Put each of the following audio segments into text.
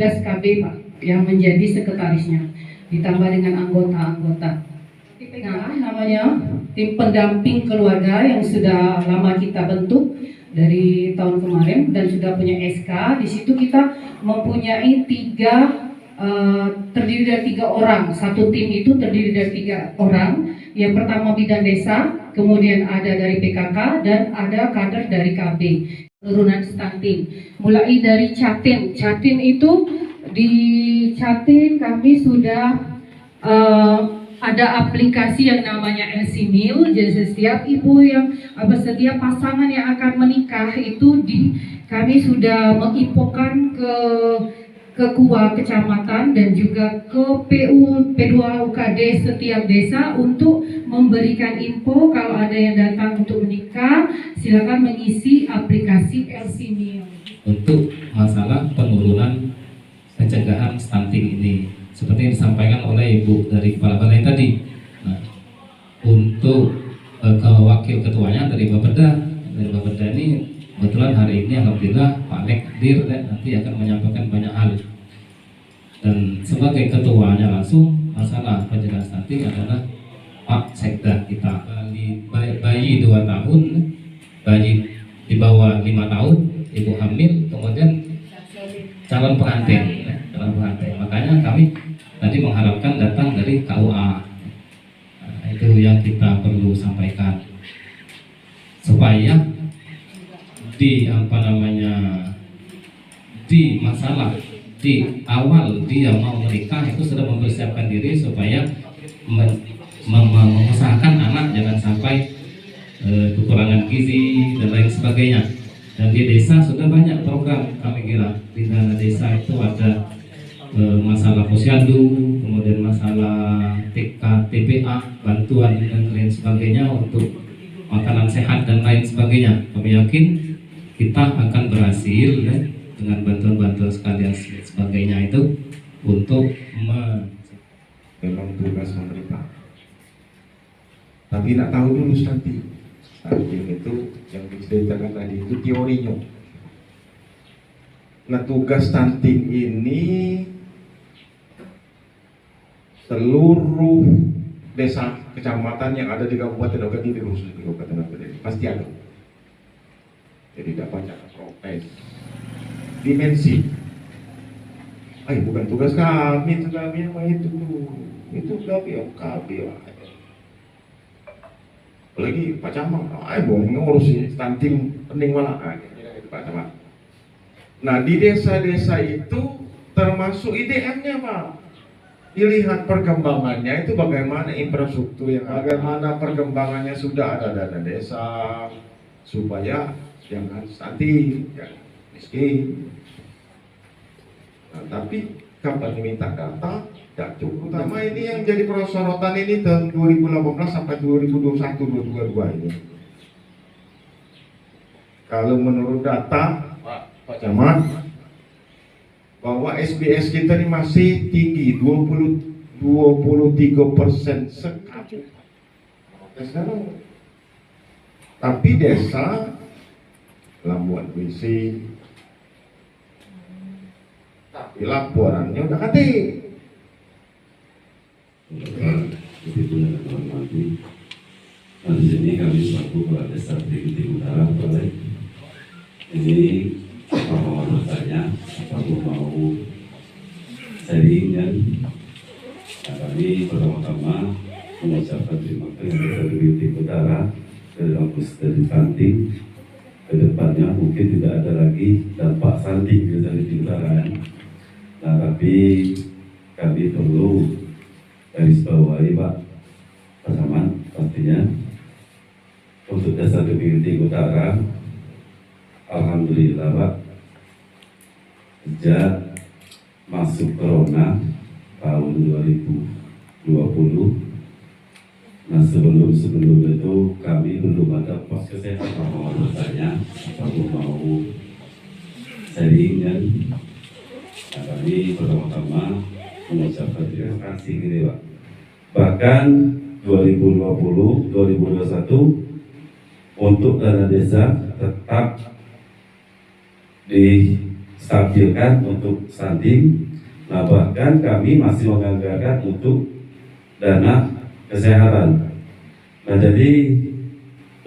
petugas KB Pak yang menjadi sekretarisnya, ditambah dengan anggota-anggota. Nah, namanya tim pendamping keluarga yang sudah lama kita bentuk dari tahun kemarin dan sudah punya SK. Di situ kita mempunyai terdiri dari 3 orang. Satu tim itu terdiri dari 3 orang. Yang pertama bidan desa, kemudian ada dari PKK dan ada kader dari KB. Penurunan stunting. Mulai dari Catin. Catin itu di Catin kami sudah ada aplikasi yang namanya LC Meal. Jadi setiap ibu setiap pasangan yang akan menikah itu kami sudah menginfokan ke KUA kecamatan dan juga ke P2UKD setiap desa untuk memberikan info kalau ada yang datang untuk menikah, silakan mengisi aplikasi LC Meal. Untuk masalah penurunan pencegahan stunting ini, seperti yang disampaikan oleh Ibu dari Kepala Balai tadi. Nah, untuk wakil ketuanya dari Bapeda ini kebetulan hari ini alhamdulillah Pak Lekdir nanti akan menyampaikan banyak hal. Dan sebagai ketuanya langsung masalah pencegahan stunting adalah Pak Sekda kita. Bayi 2 tahun, bayi di bawah 5 tahun, ibu hamil, kemudian calon pengantin. Makanya kami tadi mengharapkan datang dari KUA. Nah, itu yang kita perlu sampaikan supaya di awal dia mau menikah itu sudah mempersiapkan diri supaya mengusahakan anak jangan sampai kekurangan gizi dan lain sebagainya. Dan di desa sudah banyak program kami kira. Di dana desa itu ada masalah posyandu, kemudian masalah TPA, bantuan dan lain sebagainya untuk makanan sehat dan lain sebagainya. Kami yakin kita akan berhasil dengan bantuan-bantuan sekalian sebagainya itu untuk memang tugas pemerintah. Tapi nak tahu dulu stunting itu yang diceritakan tadi itu teorinya. Nah, tugas stunting ini seluruh desa kecamatan yang ada di Kabupaten Ogan ini, khusus di Kabupaten Ogan ini pasti ada. Jadi tidak banyak protes. Dimensi. Bukan tugas kami yang itu kami. Apalagi Pak Camat, ngurusin stunting penting malah. Itu Pak Camat. Nah, di desa-desa itu termasuk IDM-nya Pak. Dilihat perkembangannya itu bagaimana infrastruktur bagaimana perkembangannya, sudah ada dana desa supaya jangan stunting, jangan miskin. Nah, tapi kapan diminta data tidak cukup. Pertama ini yang jadi sorotan ini tahun 2018 sampai 2021-2022 ini. Kalau menurut data Pak Camat, bahwa SBS kita ini masih tinggi 23% sekali. Tapi desa Labuan Besi, tapi laporannya udah kate. Begitu yang hormati, di sini kami selaku Kepala Desa Tinggi Utara Balai ini mau bertanya apakah mau sharing dan kami pertama-tama mengucapkan terima kasih kepada Tinggi Utara dalam dari stunting. Kedepannya mungkin tidak ada lagi dampak stunting dari Tinggi Utara. Nah, tapi kami perlu garis bawahi Pak Pasaman pastinya untuk Desa Tinggi Utara. Alhamdulillah Pak, sejak masuk corona tahun 2020, nah sebelum itu kami belum ada pos kesehatan. Mau bertanya apakah mau sharing dan kami pertama-tama mengucapkan terima kasih gitu Pak. Bahkan 2020-2021 untuk dana desa tetap stabilkan untuk stunting. Nah, bahkan kami masih menganggarkan untuk dana kesehatan. Nah, jadi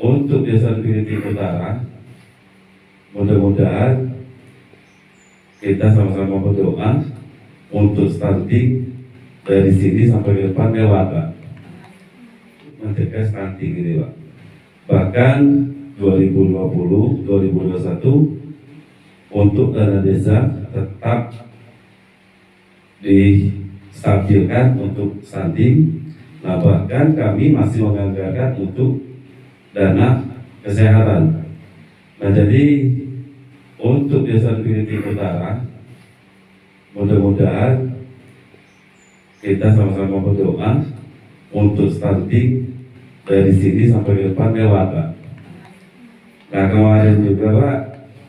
untuk Desa Definitif Utara, mudah-mudahan kita sama-sama berdoa untuk stunting dari sini sampai ke depan lewat, Pak. Mencegah stunting ini, Pak. Bahkan 2020, 2021 untuk dana desa tetap distabilkan untuk stunting. Nah, bahkan kami masih menganggarkan untuk dana kesehatan. Nah, jadi untuk Desa Definitif Utara, mudah-mudahan kita sama-sama berdoa untuk stunting dari sini sampai ke depan lewat, Pak. Nah, kemarin juga, Pak,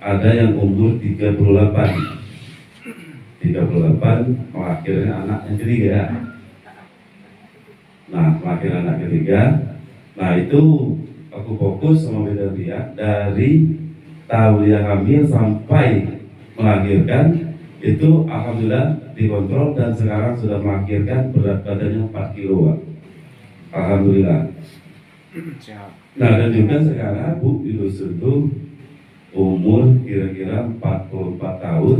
ada yang umur 38 melahirkan anak yang ketiga. Nah, melahirkan anak ketiga. Nah, itu aku fokus sama beda dia dari tahu dia hamil sampai melahirkan itu alhamdulillah dikontrol dan sekarang sudah melahirkan, berat badannya 4 kilo, Pak. Alhamdulillah. Nah, dan juga sekarang Bu di dusun itu umur kira-kira 44 tahun.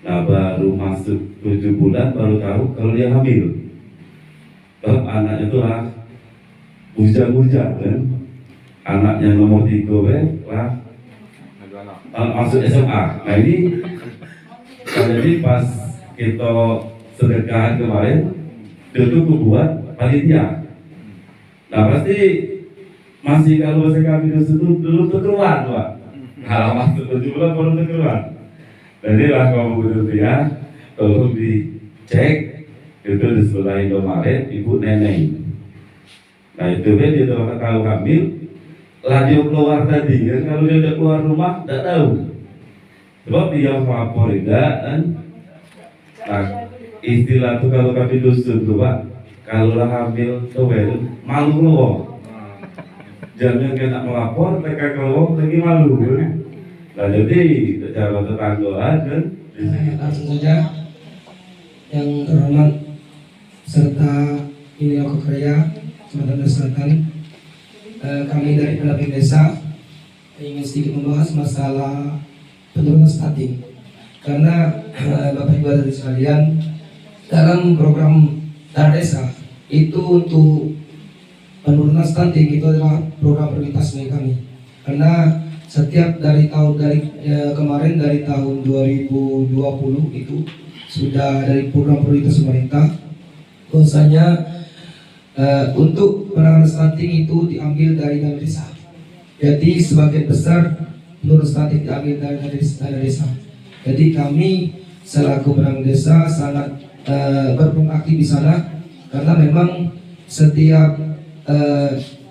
Nah, baru masuk 7 bulan baru tahu kalau dia hamil. Anaknya itu lah bujang-bujang kan. Anaknya nomor 3 lah masuk SMA. Nah, ini jadi pas kita sedekahan kemarin itu buat panitia. Nah, pasti masih kalau saya kami dulu tuh keluar, Pak. Kalau masuk 7 bulan baru tuh keluar. Jadi lah kalau begitu ya, tolong dicek itu di sebelah Indomaret ibu neneng. Nah, itu dia tahu hamil, lah dia keluar tadi kan, kalau dia udah keluar rumah tidak tahu. Sebab dia melapor tidak kan. Nah, istilah tuh kalau kami dusun tuh, Pak, kalau lah hamil tuh malu loh. Jangan kena melapor, mereka kalau lagi malu kan. Nah, jadi cara tetanggaan kan. Langsung saja yang terhormat serta ini Kerja Sumatera Selatan, kami dari Pendamping Desa ingin sedikit membahas masalah penurunan stunting. Karena Bapak Ibu dan sekalian, dalam program dana desa itu untuk penurunan stunting itu adalah program prioritas bagi kami. Karena setiap kemarin dari tahun 2020 itu sudah dari program prioritas pemerintah bahwasanya untuk penanganan stunting itu diambil dari dana desa. Jadi sebagian besar penurunan stunting diambil dari dana desa. Jadi kami selaku penanganan desa sangat berperan aktif di sana karena memang setiap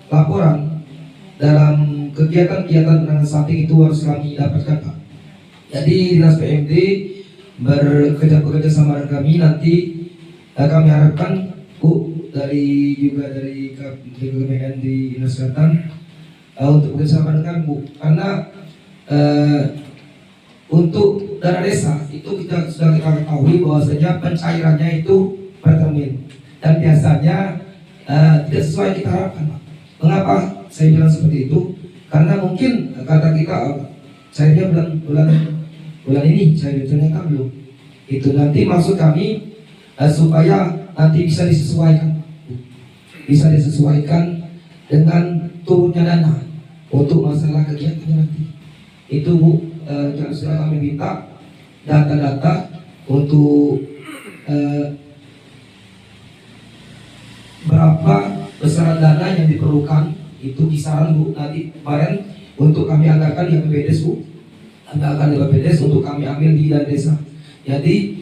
laporan dalam kegiatan-kegiatan penanganan stunting itu harus kami dapatkan, Pak. Jadi Dinas PMD bekerja sama dengan kami, nanti kami harapkan Bu dari Kementerian di Dinas Kesehatan untuk bekerjasama dengan Bu, karena untuk dana desa itu kita sudah ketahui bahwasanya pencairannya itu per termin dan biasanya tidak sesuai kita harapkan, Pak. Mengapa saya bilang seperti itu? Karena mungkin kata kita cairnya bulan ini, cairnya ternyata belum. Itu nanti maksud kami supaya nanti bisa disesuaikan dengan turunnya dana untuk masalah kegiatannya nanti. Itu Bu, sudah kami minta data-data untuk berapa besaran dana yang diperlukan. Itu kisaran Bu, nanti kemarin untuk kami anggarkan di BPDS Bu, anggarkan di BPDS untuk kami ambil di dana desa. Jadi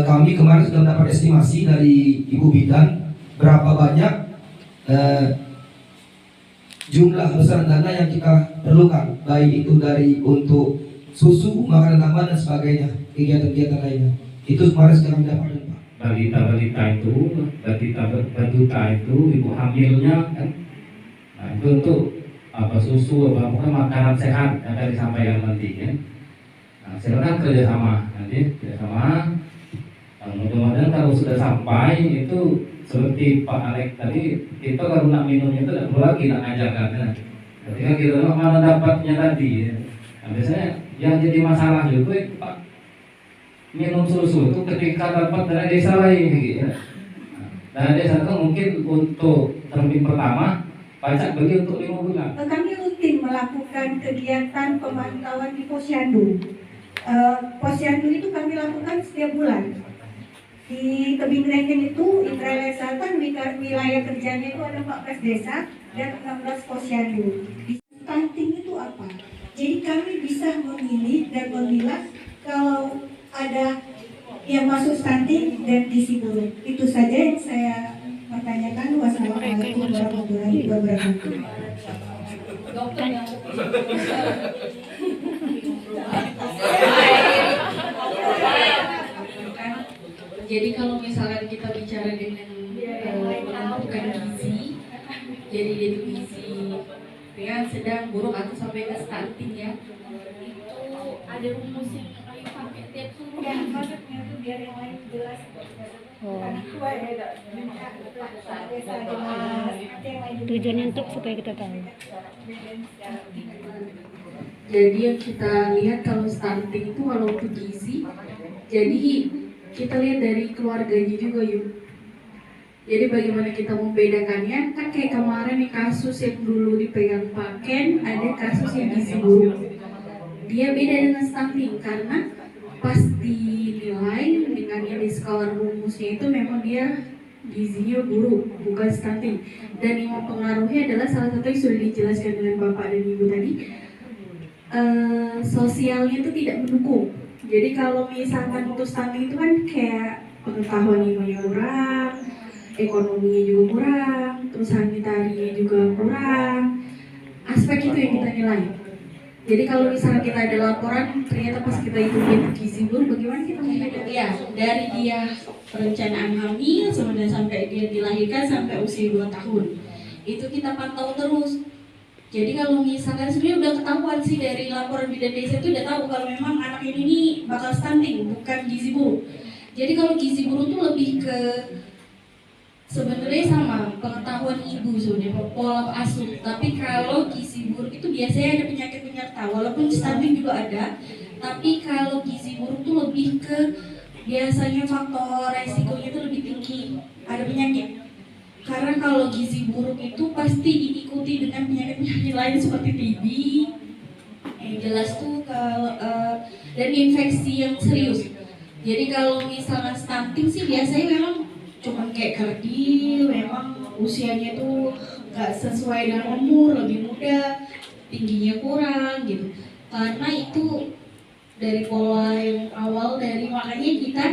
kami kemarin sudah mendapat estimasi dari Ibu Bidan berapa banyak jumlah besaran dana yang kita perlukan, baik itu dari untuk susu, makanan tambahan dan sebagainya, kegiatan-kegiatan lainnya. Itu kemarin sudah kami dapatkan, Pak. Balita itu ibu hamilnya kan. Nah, itu untuk susu, makanan sehat akan disampaikan nanti kan. Nah, silakan kerjasama, nanti kerjasama. Nah, mudah-mudahan kalau sudah sampai itu seperti Pak Alex tadi, kita kalau nak minum itu tidak perlu lagi nak ngajarkan. Ya. Ketika kita mana dapatnya tadi, ya. Nah, biasanya yang jadi masalah juga itu Pak minum susu itu ketika dapat dari desa lain, gitu. Nah, desa itu mungkin untuk termin pertama pajak bagi untuk 5 bulan. Kami rutin melakukan kegiatan pemantauan di Posyandu. Posyandu itu kami lakukan setiap bulan. Di Tebing Renggen itu, Indralaya Selatan, wilayah kerjanya itu ada 14 desa dan 16 posyandu. Di stunting itu apa? Jadi kami bisa memilih dan memilah kalau ada yang masuk stunting dan gizi buruk. Itu saja yang saya pertanyakan. Wassalamualaikum warahmatullahi wabarakatuh. Jadi kalau misalkan kita bicara dengan menentukan gizi, jadi itu gizi yang sedang buruk atau sampai ke stunting ya, itu ada rumus yang kami pakai tiap suruh. Ya, maksudnya itu biar yang lain jelas. Karena tua ya, desa jelas. Tujuannya untuk supaya kita tahu. Jadi yang kita lihat kalau stunting itu kalau untuk gizi, jadi kita lihat dari keluarganya juga yuk. Jadi bagaimana kita membedakannya, kan kayak kemarin nih kasus yang dulu dipegang Pak Ken, ada kasus yang gizi buruk. Dia beda dengan stunting karena pas dinilai dengan yang di skala rumusnya itu memang dia gizinya buruk, bukan stunting. Dan yang mempengaruhi adalah salah satu yang sudah dijelaskan dengan Bapak dan Ibu tadi, sosialnya itu tidak mendukung. Jadi kalau misalkan untuk stunting itu kan kayak pengetahuan ilmunya kurang, ekonominya juga kurang, terus sanitarinya juga kurang. Aspek itu yang kita nilai. Jadi kalau misalnya kita ada laporan, ternyata pas kita ikutin gizi buruk, bagaimana kita membedakan? Ya, dari dia perencanaan hamil sampai dia dilahirkan sampai usia 2 tahun. Itu kita pantau terus. Jadi kalau misalkan sebenarnya udah ketahuan sih dari laporan bidan desa itu udah tahu kalau memang anak ini bakal stunting, bukan gizi buruk. Jadi kalau gizi buruk itu lebih ke sebenarnya sama pengetahuan ibu sebenarnya pola asuh. Tapi kalau gizi buruk itu biasanya ada penyakit penyerta, walaupun stunting juga ada. Tapi kalau gizi buruk itu lebih ke biasanya faktor resikonya itu lebih tinggi, ada penyakit. Karena kalau gizi buruk itu pasti diikuti dengan penyakit-penyakit lain seperti TB, yang jelas tuh kalau dan infeksi yang serius. Jadi kalau misalnya stunting sih biasanya memang cuma kayak kerdil, memang usianya tuh nggak sesuai dengan umur, lebih muda, tingginya kurang gitu. Karena itu dari pola yang awal dari makanya kita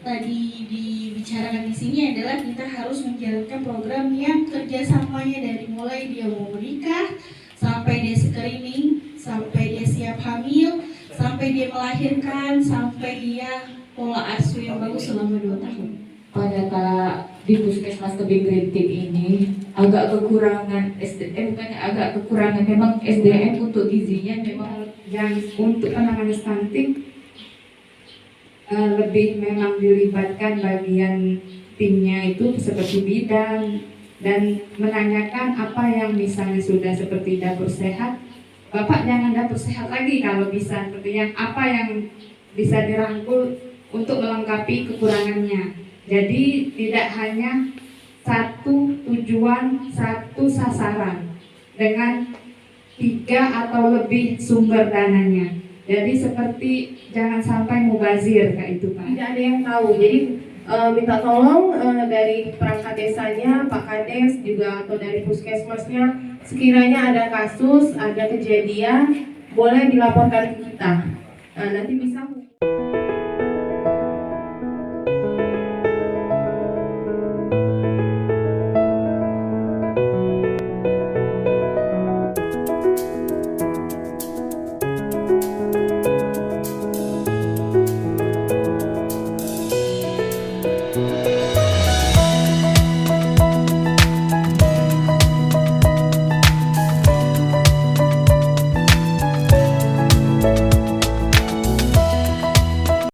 tadi dibicarakan di sini adalah kita harus menjalankan program yang kerjasamanya dari mulai dia mau menikah sampai dia screening, sampai dia siap hamil, sampai dia melahirkan, sampai dia pola asuh yang bagus selama 2 tahun. Pada di Puskesmas Tebing Renggen ini agak kekurangan SDM, bukannya agak kekurangan, memang SDM untuk gizinya memang yang untuk penanganan stunting lebih memang dilibatkan bagian timnya itu seperti bidan dan menanyakan apa yang misalnya sudah seperti dapur sehat. Bapak jangan dapur sehat lagi kalau bisa, seperti yang apa yang bisa dirangkul untuk melengkapi kekurangannya. Jadi tidak hanya satu tujuan, satu sasaran dengan 3 atau lebih sumber dananya. Jadi seperti jangan sampai mubazir kayak itu Pak. Tidak ada yang tahu. Jadi minta tolong dari perangkat desanya, Pak Kades juga atau dari puskesmasnya, sekiranya ada kasus, ada kejadian, boleh dilaporkan ke kita. Nanti bisa